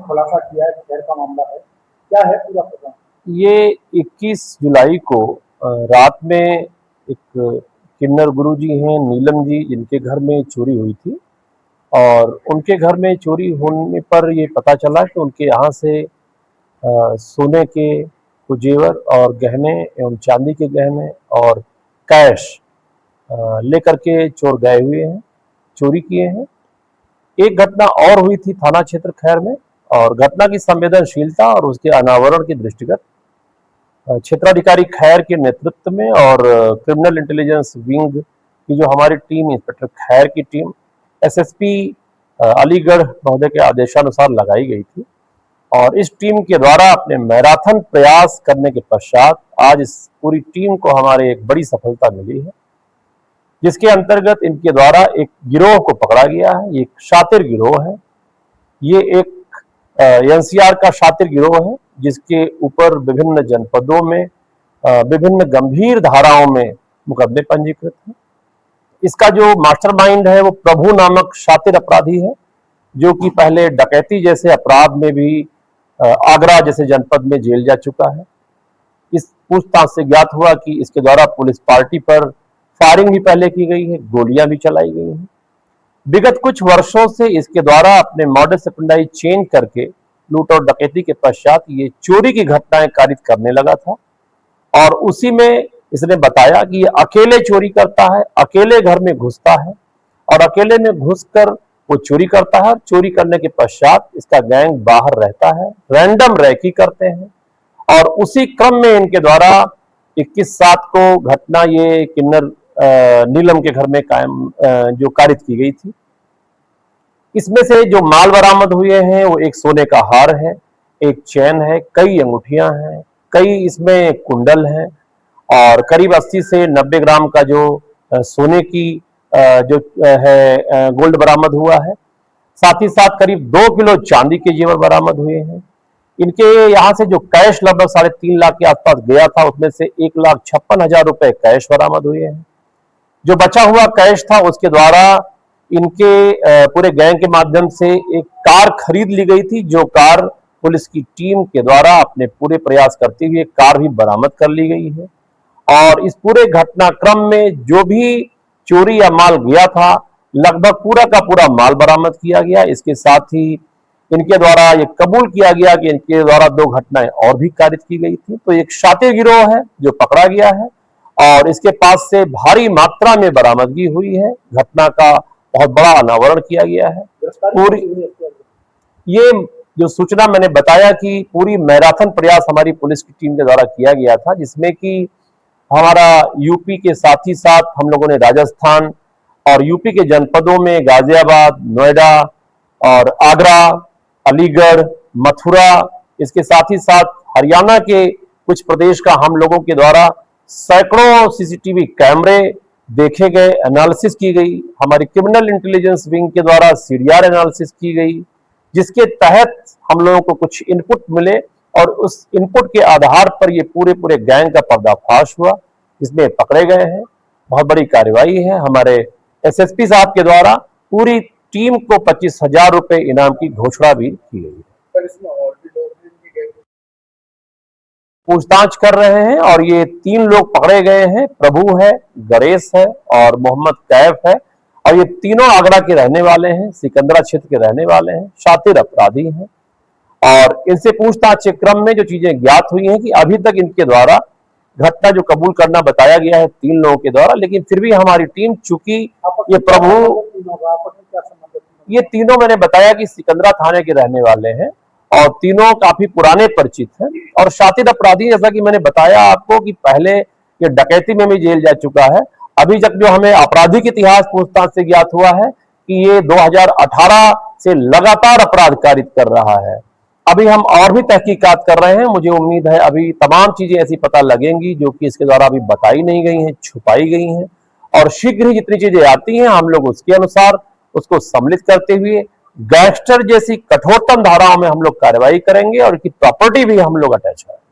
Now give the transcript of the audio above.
खुलासा किया है, खैर का मामला है, क्या है पूरा प्रकरण? ये 21 जुलाई को रात में एक किन्नर गुरुजी हैं नीलम जी, जिनके घर में चोरी हुई थी और उनके घर में चोरी होने पर ये पता चला कि उनके यहाँ से सोने के कुछ जेवर और गहने एवं चांदी के गहने और कैश लेकर के चोर गए हुए हैं, चोरी किए हैं। एक घटना और हुई थी थाना क्षेत्र खैर में, और घटना की संवेदनशीलता और उसके अनावरण के दृष्टिगत क्षेत्राधिकारी खैर के नेतृत्व में और क्रिमिनल इंटेलिजेंस विंग की जो हमारी टीम, इंस्पेक्टर खैर की टीम एसएसपी अलीगढ़ महोदय के आदेशानुसार लगाई गई थी। और इस टीम के द्वारा अपने मैराथन प्रयास करने के पश्चात आज इस पूरी टीम को हमारे एक बड़ी सफलता मिली है, जिसके अंतर्गत इनके द्वारा एक गिरोह को पकड़ा गया है। ये एक शातिर गिरोह है, ये एक एनसीआर का शातिर गिरोह है, जिसके ऊपर विभिन्न जनपदों में विभिन्न गंभीर धाराओं में मुकदमे पंजीकृत हैं। इसका जो मास्टरमाइंड है वो प्रभु नामक शातिर अपराधी है, जो कि पहले डकैती जैसे अपराध में भी आगरा जैसे जनपद में जेल जा चुका है। इस पूछताछ से ज्ञात हुआ कि इसके द्वारा पुलिस पार्टी पर फायरिंग भी पहले की गई है, गोलियां भी चलाई गई हैं। विगत कुछ वर्षों से इसके द्वारा अपने मॉडस ऑपरेंडी चेंज करके लूट और डकैती के पश्चात ये चोरी की घटनाएं कारित करने लगा था, और उसी में इसने बताया कि ये अकेले चोरी करता है, अकेले घर में घुसता है और अकेले में घुसकर वो चोरी करता है। चोरी करने के पश्चात इसका गैंग बाहर रहता है, रैंडम रैकी करते हैं, और उसी क्रम में इनके द्वारा 21/7 को घटना ये किन्नर नीलम के घर में जो कारित की गई थी। इसमें से जो माल बरामद हुए हैं वो एक सोने का हार है, एक चैन है, कई अंगूठियां हैं, कई इसमें कुंडल हैं, और करीब 80 से 90 ग्राम का जो सोने की जो है गोल्ड बरामद हुआ है। साथ ही साथ करीब 2 किलो चांदी के जेवर बरामद हुए हैं। इनके यहाँ से जो कैश लगभग 3.5 लाख के आसपास गया था, उसमें से 1,56,000 रुपए कैश बरामद हुए हैं। जो बचा हुआ कैश था उसके द्वारा इनके पूरे गैंग के माध्यम से एक कार खरीद ली गई थी, जो कार पुलिस की टीम के द्वारा अपने पूरे प्रयास करते हुए कार भी बरामद कर ली गई है। और इस पूरे घटनाक्रम में जो भी चोरी या माल गया था, लगभग पूरा का पूरा माल बरामद किया गया। इसके साथ ही इनके द्वारा ये कबूल किया गया कि इनके द्वारा 2 घटनाएं और भी कारित की गई थी। तो एक शातिर गिरोह है जो पकड़ा गया है, और इसके पास से भारी मात्रा में बरामदगी हुई है। घटना का बहुत बड़ा अनावरण किया गया है। पूरी ये जो सूचना मैंने बताया कि पूरी मैराथन प्रयास हमारी पुलिस की टीम के द्वारा किया गया था, जिसमें कि हमारा यूपी के साथ ही साथ हम लोगों ने राजस्थान और यूपी के जनपदों में गाजियाबाद, नोएडा और आगरा, अलीगढ़, मथुरा, इसके साथ ही साथ हरियाणा के कुछ प्रदेश का हम लोगों के द्वारा सैकड़ों सीसीटीवी कैमरे देखे गए, एनालिसिस की गई। हमारी क्रिमिनल इंटेलिजेंस विंग के द्वारा सीडीआर एनालिसिस की गई, जिसके तहत हम लोगों को कुछ इनपुट मिले, और उस इनपुट के आधार पर ये पूरे गैंग का पर्दाफाश हुआ, जिसमें पकड़े गए हैं। बहुत बड़ी कार्रवाई है। हमारे एसएसपी साहब के द्वारा पूरी टीम को 25,000 रुपए इनाम की घोषणा भी की गई है। इसमें और भी लोग पूछताछ कर रहे हैं, और ये 3 लोग पकड़े गए हैं। प्रभु है, गणेश है और मोहम्मद कैफ है, और ये तीनों आगरा के रहने वाले हैं, सिकंदरा क्षेत्र के रहने वाले हैं, शातिर अपराधी हैं। और इनसे पूछताछ के क्रम में जो चीजें ज्ञात हुई हैं कि अभी तक इनके द्वारा घटना जो कबूल करना बताया गया है 3 लोगों के द्वारा, लेकिन फिर भी हमारी टीम, चूंकि ये प्रभु, ये तीनों मैंने बताया कि सिकंदरा थाने के रहने वाले हैं और तीनों काफी पुराने परिचित हैं और शातिर अपराधी, जैसा कि मैंने बताया आपको कि पहले ये डकैती में भी जेल जा चुका है। अभी तक जो हमें आपराधिक इतिहास पूछताछ से ज्ञात हुआ है कि ये 2018 से लगातार अपराध कारित कर रहा है। अभी हम और भी तहकीकात कर रहे हैं। मुझे उम्मीद है अभी तमाम चीजें ऐसी पता लगेंगी जो कि इसके द्वारा अभी बताई नहीं गई हैं, छुपाई गई हैं, और शीघ्र ही जितनी चीजें आती हैं हम लोग उसके अनुसार उसको सम्मिलित करते हुए गैंगस्टर जैसी कठोरतम धाराओं में हम लोग कार्रवाई करेंगे और इसकी प्रॉपर्टी भी हम लोग अटैच करेंगे।